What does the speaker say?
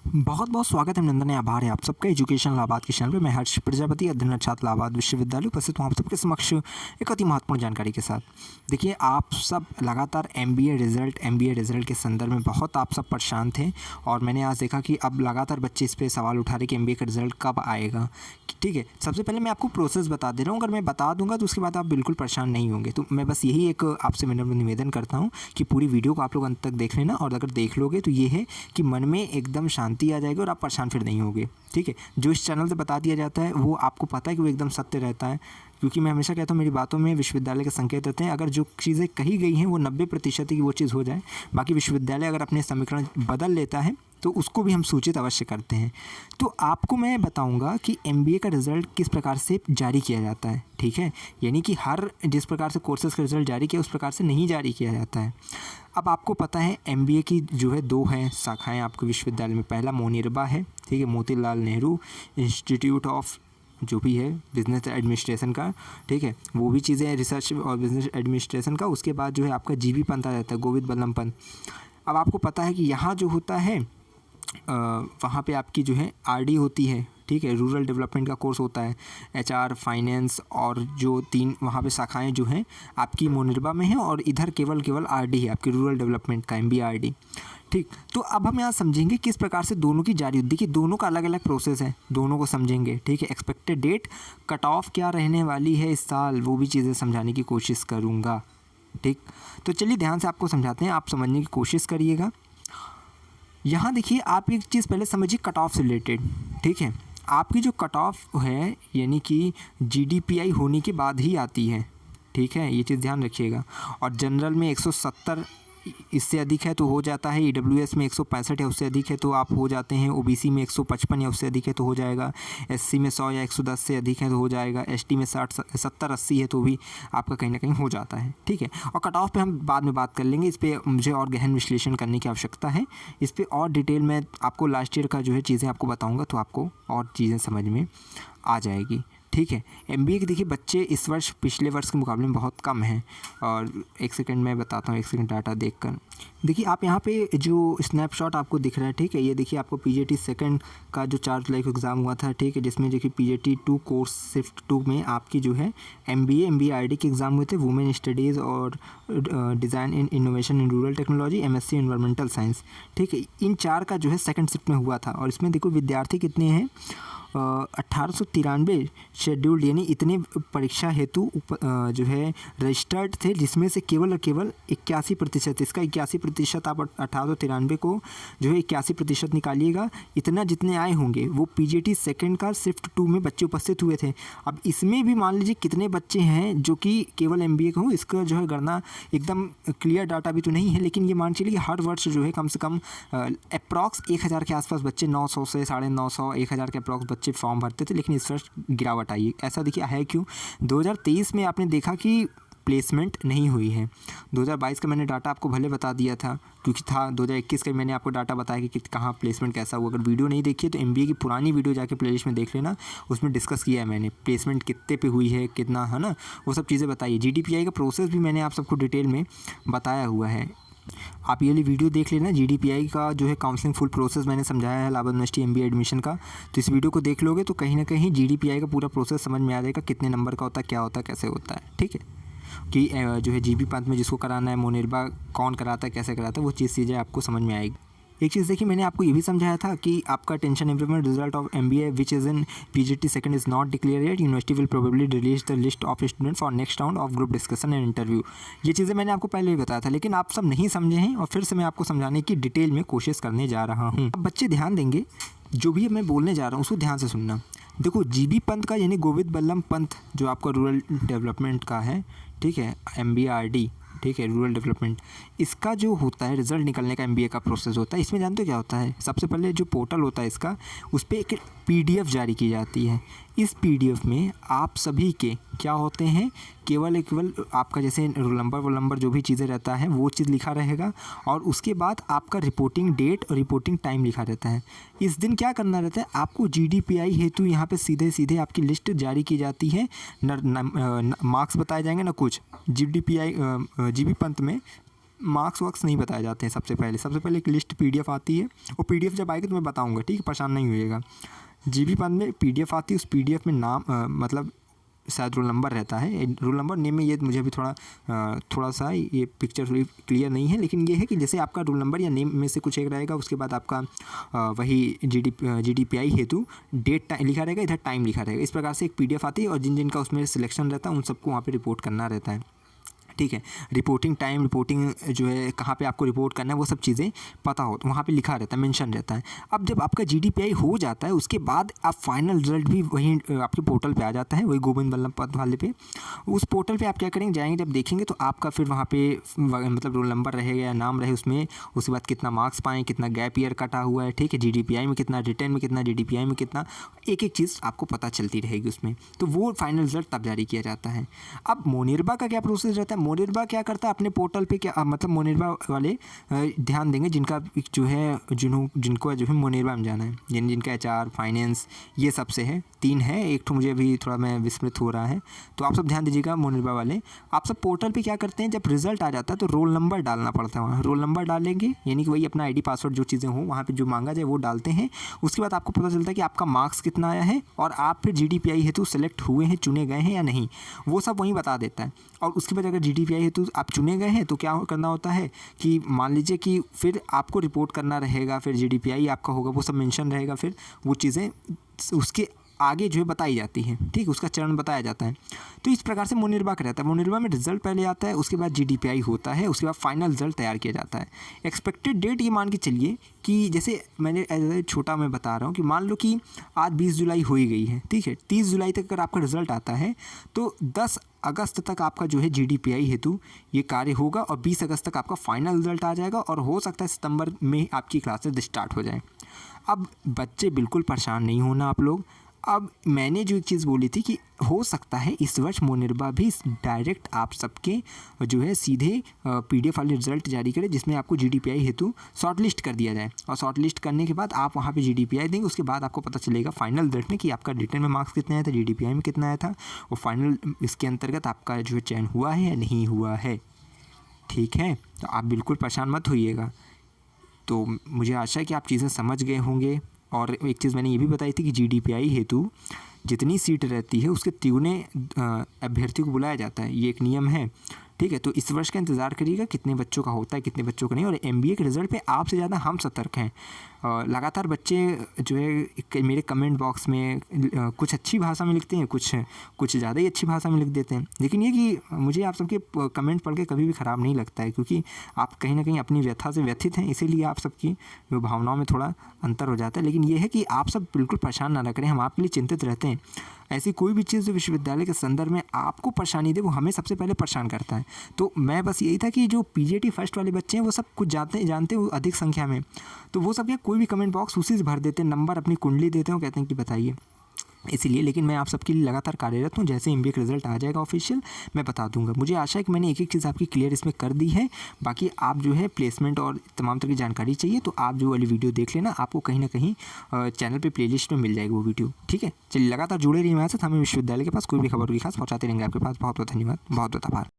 बहुत बहुत स्वागत है, अभिनंदन है, आभार है आप सबका एजुकेशन लाभार्थ के चैनल पे। मैं हर्ष प्रजापति, अध्ययनरत छात्र लाभार्थ विश्वविद्यालय उपस्थित हूँ आप सबके समक्ष एक अति महत्वपूर्ण जानकारी के साथ। देखिए, आप सब लगातार एमबीए रिजल्ट के संदर्भ में बहुत आप सब परेशान थे और मैंने आज देखा कि अब लगातार बच्चे इस पर सवाल उठा रहे कि एमबीए का रिजल्ट कब आएगा। ठीक है, सबसे पहले मैं आपको प्रोसेस बता दे रहा हूँ। अगर मैं बता दूंगा तो उसके बाद आप बिल्कुल परेशान नहीं होंगे। तो मैं बस यही एक आपसे विनम्र निवेदन करता हूँ कि पूरी वीडियो को आप लोग अंत तक देख लेना, और अगर देख लोगे तो ये है कि मन में एकदम शांति आ जाएगी और आप परेशान फिर नहीं होगे। ठीक है, जो इस चैनल से बता दिया जाता है वो आपको पता है कि वो एकदम सत्य रहता है, क्योंकि मैं हमेशा कहता हूँ मेरी बातों में विश्वविद्यालय के संकेत रहते हैं। अगर जो चीज़ें कही गई हैं वो 90% की वो चीज़ हो जाए, बाकी विश्वविद्यालय अगर अपने समीकरण बदल लेता है तो उसको भी हम सूचित अवश्य करते हैं। तो आपको मैं बताऊंगा कि एमबीए का रिज़ल्ट किस प्रकार से जारी किया जाता है। ठीक है, यानी कि हर जिस प्रकार से कोर्सेज़ का रिज़ल्ट जारी किया उस प्रकार से नहीं जारी किया जाता है। अब आपको पता है एमबीए की जो है 2 हैं शाखाएं आपके विश्वविद्यालय में। पहला मोनिरबा है, ठीक है, मोतीलाल नेहरू इंस्टीट्यूट ऑफ जो भी है बिज़नेस एडमिनिस्ट्रेशन का, ठीक है, वो भी चीज़ें रिसर्च और बिज़नेस एडमिनिस्ट्रेशन का। उसके बाद जो है आपका जीबी पंत आ जाता है, गोविंद बल्लभ पंत। अब आपको पता है कि यहाँ जो होता है वहाँ पे आपकी जो है आरडी होती है, ठीक है, रूरल डेवलपमेंट का कोर्स होता है, एचआर, फाइनेंस, और जो 3 वहाँ पे शाखाएं जो हैं आपकी मोनिरबा में हैं, और इधर केवल आरडी है आपकी रूरल डेवलपमेंट का, एमबीआरडी। ठीक, तो अब हम यहाँ समझेंगे किस प्रकार से दोनों की जारी होती है, कि दोनों का अलग अलग प्रोसेस है, दोनों को समझेंगे। ठीक है, एक्सपेक्टेड डेट, कट ऑफ क्या रहने वाली है इस साल, वो भी चीज़ें समझाने की कोशिश करूँगा। ठीक, तो चलिए ध्यान से आपको समझाते हैं, आप समझने की कोशिश करिएगा। यहाँ देखिए, आप एक चीज़ पहले समझिए कट ऑफ से रिलेटेड। ठीक है, आपकी जो कट ऑफ है यानी कि जीडीपीआई होने के बाद ही आती है। ठीक है, ये चीज़ ध्यान रखिएगा। और जनरल में 170 इससे अधिक है तो हो जाता है, ईडब्ल्यूएस में 165 या उससे अधिक है तो आप हो जाते हैं, ओबीसी में 155 या उससे अधिक है तो हो जाएगा, एससी में 100 या 110 से अधिक है तो हो जाएगा, एसटी में 60 70 80 है तो भी आपका कहीं ना कहीं हो जाता है। ठीक है, और कट ऑफ पे हम बाद में बात कर लेंगे, इस पर मुझे और गहन विश्लेषण करने की आवश्यकता है। इस पर और डिटेल में आपको लास्ट ईयर का जो है चीज़ें आपको बताऊँगा तो आपको और चीज़ें समझ में आ जाएगी। ठीक है, एमबीए के देखिए बच्चे इस वर्ष पिछले वर्ष के मुकाबले में बहुत कम हैं, और एक सेकंड मैं बताता हूँ, एक सेकंड डाटा देखकर। देखिए आप यहाँ पे जो स्नैपशॉट आपको दिख रहा है, ठीक है, ये देखिए आपको पीजीटी सेकंड का जो 4 जुलाई को एग्ज़ाम हुआ था, ठीक है, जिसमें देखिए पीजीटी 2 कोर्स शिफ्ट 2 में आपकी जो है एमबीआरडी के एग्ज़ाम हुए थे, वुमेन स्टडीज़ और design in innovation in rural technology, MSc environmental science. ठीक है, इन 4 का जो है सेकंड शिफ्ट में हुआ था, और इसमें देखो विद्यार्थी कितने हैं, 1893 शेड्यूल्ड, यानी इतने परीक्षा हेतु जो है रजिस्टर्ड थे, जिसमें से केवल और केवल 81%, इसका 81% आप 1893 को जो है 81% निकालिएगा, इतना जितने आए होंगे वो पीजीटी सेकंड का शिफ्ट 2 में बच्चे उपस्थित हुए थे। अब इसमें भी मान लीजिए कितने बच्चे हैं जो कि केवल एमबीए का हो, इसका जो है गणना एकदम क्लियर डाटा भी तो नहीं है, लेकिन ये मान चलिए कि हर वर्ष जो है कम से कम अप्रॉक्स 1000 के आसपास बच्चे, 900 से 950 1000 के अप्रॉक्स बच्चे फॉर्म भरते थे, लेकिन इस वर्ष गिरावट आई। ऐसा देखिए है क्यों? 2023 में आपने देखा कि प्लेसमेंट नहीं हुई है। 2022 का मैंने डाटा आपको भले बता दिया था, क्योंकि था 2021 का मैंने आपको डाटा बताया कि कहाँ प्लेसमेंट कैसा हुआ। अगर वीडियो नहीं देखी है तो एमबीए की पुरानी वीडियो जाके प्लेलिस्ट में देख लेना, उसमें डिस्कस किया है मैंने प्लेसमेंट कितने पे हुई है, कितना, है ना, वो सब चीज़ें बताइए। जीडीपीआई का प्रोसेस भी मैंने आप सबको डिटेल में बताया हुआ है, आप ये वाली वीडियो देख लेना। जीडीपीआई का जो है काउंसलिंग फुल प्रोसेस मैंने समझाया है इलाहाबाद यूनिवर्सिटी एमबीए एडमिशन का, तो इस वीडियो को देख लोगे तो कहीं ना कहीं जीडीपीआई का पूरा प्रोसेस समझ में आ जाएगा, कितने नंबर का होता है, क्या होता है, कैसे होता है। ठीक है, कि जो है जीबी पंत में जिसको कराना है, मोनिरबा कौन कराता है, कैसे कराता है, वो चीज़ें आपको समझ में आएगी। एक चीज़ देखिए, मैंने आपको ये भी समझाया था कि आपका tension improvement result of MBA which is in PGT second is not declare yet, university will probably release the list of student for next round of group discussion and interview. ये चीज़ें मैंने आपको पहले भी बताया था, लेकिन आप सब नहीं समझे हैं, और फिर से मैं आपको समझाने की डिटेल में कोशिश करने जा रहा हूँ। अब बच्चे ध्यान देंगे, जो भी मैं बोलने जा रहा हूँ उसको ध्यान से सुनना। देखो, जीबी पंत का यानी गोविंद बल्लभ पंत जो आपका रूरल डेवलपमेंट का है, ठीक है, एमबीआरडी, ठीक है, रूरल डेवलपमेंट, इसका जो होता है रिजल्ट निकलने का एमबीए का प्रोसेस होता है। इसमें जानते हो क्या होता है? सबसे पहले जो पोर्टल होता है इसका, उस पर एक पीडीएफ जारी की जाती है। इस पीडीएफ में आप सभी के क्या होते हैं, केवल आपका जैसे रोल नंबर जो भी चीज़ें रहता है वो चीज़ लिखा रहेगा, और उसके बाद आपका रिपोर्टिंग डेट और रिपोर्टिंग टाइम लिखा रहता है। इस दिन क्या करना रहता है, आपको जीडीपीआई हेतु यहाँ पे सीधे आपकी लिस्ट जारी की जाती है, मार्क्स बताए जाएंगे ना कुछ। जीबी पंत में मार्क्स वार्क्स नहीं बताए जाते हैं। सबसे पहले एक लिस्ट PDF आती है, और PDF जब आएगी तो मैं बताऊँगा, ठीक है, परेशान नहीं होइएगा। GB पद में PDF आती है, उस PDF में नाम मतलब शायद रोल नंबर रहता है, रोल नंबर नेम में ये मुझे अभी थोड़ा सा ये पिक्चर थोड़ी क्लियर नहीं है, लेकिन ये है कि जैसे आपका रोल नंबर या नेम में से कुछ एक रहेगा, उसके बाद आपका वही GDPI हेतु डेट लिखा रहेगा, इधर टाइम लिखा रहेगा। इस प्रकार से एक PDF आती है, और जिन का उसमें सिलेक्शन रहता है उन सबको वहाँ पे रिपोर्ट करना रहता है, ठीक है। रिपोर्टिंग टाइम, रिपोर्टिंग जो है कहाँ पे आपको रिपोर्ट करना है, वो सब चीज़ें पता हो तो वहाँ पे लिखा रहता है, मेंशन रहता है। अब जब आपका GDPI हो जाता है, उसके बाद आप फाइनल रिजल्ट भी वहीं आपके पोर्टल पे आ जाता है, वही गोविंद बल्लभ पथ वाले पे। उस पोर्टल पे आप क्या करेंगे, जाएंगे, जब देखेंगे तो आपका फिर वहाँ पे मतलब रोल नंबर रहेगा या नाम रहे उसमें, उसके बाद कितना मार्क्स पाएँ, कितना गैप ईयर कटा हुआ है, ठीक है, GDPI में कितना, रिटर्न में कितना, GDPI में कितना, एक एक चीज़ आपको पता चलती रहेगी उसमें। तो वो फाइनल रिजल्ट तब जारी किया जाता है। अब मोनिरबा का क्या प्रोसेस रहता है, मोनिरबा क्या करता है अपने पोर्टल पे, क्या मतलब मोनिरबा वाले ध्यान देंगे जिनका जो है जिनको जो है मोनिरबा में जाना है, जिनका HR फाइनेंस ये सब से है, 3 है, एक तो मुझे अभी थोड़ा मैं विस्मृत हो रहा है, तो आप सब ध्यान दीजिएगा। मोनिरबा वाले आप सब पोर्टल पे क्या करते हैं, जब रिजल्ट आ जाता है तो रोल नंबर डालना पड़ता है, वहाँ रोल नंबर डालेंगे, यानी कि वही अपना ID पासवर्ड जो चीज़ें हों वहाँ पे जो मांगा जाए वो डालते हैं। उसके बाद आपको पता चलता है कि आपका मार्क्स कितना आया है, और आप फिर GDPI हेतु सेलेक्ट हुए हैं, चुने गए हैं या नहीं, वो सब वहीं बता देता है। और उसके बाद अगर GDPI हेतु आप चुने गए हैं तो क्या करना होता है कि मान लीजिए कि फिर आपको रिपोर्ट करना रहेगा, फिर GDPI आपका होगा, वो सब मेंशन रहेगा, फिर वो चीज़ें उसके आगे जो है बताई जाती हैं, ठीक, उसका चरण बताया जाता है। तो इस प्रकार से मोनिरबा का रहता है। मोनिरबा में रिजल्ट पहले आता है, उसके बाद GDPI होता है, उसके बाद फाइनल रिजल्ट तैयार किया जाता है। एक्सपेक्टेड डेट ये मान के चलिए कि जैसे मैंने छोटा मैं बता रहा हूँ कि मान लो कि आज 20 जुलाई हो ही गई है, ठीक है, 30 जुलाई तक अगर आपका रिजल्ट आता है तो 10 अगस्त तक आपका जो है GDPI हेतु ये कार्य होगा, और 20 अगस्त तक आपका फाइनल रिजल्ट आ जाएगा, और हो सकता है सितंबर में आपकी क्लासेस स्टार्ट हो जाए। अब बच्चे बिल्कुल परेशान नहीं होना आप लोग। अब मैंने जो एक चीज़ बोली थी कि हो सकता है इस वर्ष मोनिरबा भी डायरेक्ट आप सबके जो है सीधे PDF वाले रिजल्ट जारी करे, जिसमें आपको GDPI हेतु शॉर्टलिस्ट कर दिया जाए, और शॉर्टलिस्ट करने के बाद आप वहाँ पे GDPI देंगे, उसके बाद आपको पता चलेगा फाइनल रिजल्ट में कि आपका रिटर्न में मार्क्स कितने आया था, GDPI में कितना आया था, और फाइनल इसके अंतर्गत आपका जो है चयन हुआ है या नहीं हुआ है, ठीक है। तो आप बिल्कुल परेशान मत होइएगा। तो मुझे आशा है कि आप चीज़ें समझ गए होंगे। और एक चीज़ मैंने ये भी बताई थी कि GDPI हेतु जितनी सीट रहती है उसके तिगुने अभ्यर्थियों को बुलाया जाता है, ये एक नियम है, ठीक है। तो इस वर्ष का इंतज़ार करिएगा कितने बच्चों का होता है, कितने बच्चों का नहीं। और MBA के रिज़ल्ट पे आपसे ज़्यादा हम सतर्क हैं। लगातार बच्चे जो है मेरे कमेंट बॉक्स में कुछ अच्छी भाषा में लिखते हैं, कुछ ज़्यादा ही अच्छी भाषा में लिख देते हैं, लेकिन ये कि मुझे आप सबके कमेंट पढ़ के कभी भी ख़राब नहीं लगता है, क्योंकि आप कहीं ना कहीं अपनी व्यथा से व्यथित हैं, इसीलिए आप सबकी भावनाओं में थोड़ा अंतर हो जाता है। लेकिन ये है कि आप सब बिल्कुल परेशान ना करें, हम आपके लिए चिंतित रहते हैं। ऐसी कोई भी चीज़ जो विश्वविद्यालय के संदर्भ में आपको परेशानी दे वो हमें सबसे पहले परेशान करता है। तो मैं बस यही था कि जो PGT फर्स्ट वाले बच्चे हैं वो सब कुछ जानते हैं अधिक संख्या में, तो वो सब क्या कोई भी कमेंट बॉक्स उसी से भर देते हैं, नंबर अपनी कुंडली देते हैं, कहते हैं कि बताइए, इसीलिए। लेकिन मैं आप सबके लिए लगातार कार्यरत हूँ, जैसे MBA का रिजल्ट आ जाएगा ऑफिशियल मैं बता दूंगा। मुझे आशा है कि मैंने एक एक चीज़ आपकी क्लियर इसमें कर दी है। बाकी आप जो है प्लेसमेंट और तमाम तरह की जानकारी चाहिए तो आप जो वाली वीडियो देख लेना, आपको कहीं ना कहीं चैनल पे प्लेलिस्ट में मिल जाएगी वो वीडियो, ठीक है। चलिए लगातार जुड़े रहिए हमारे साथ, हमें विश्वविद्यालय के पास कोई भी खबर होगी खास पहुँचाते रहेंगे आपके पास। बहुत बहुत धन्यवाद, बहुत बहुत आभार।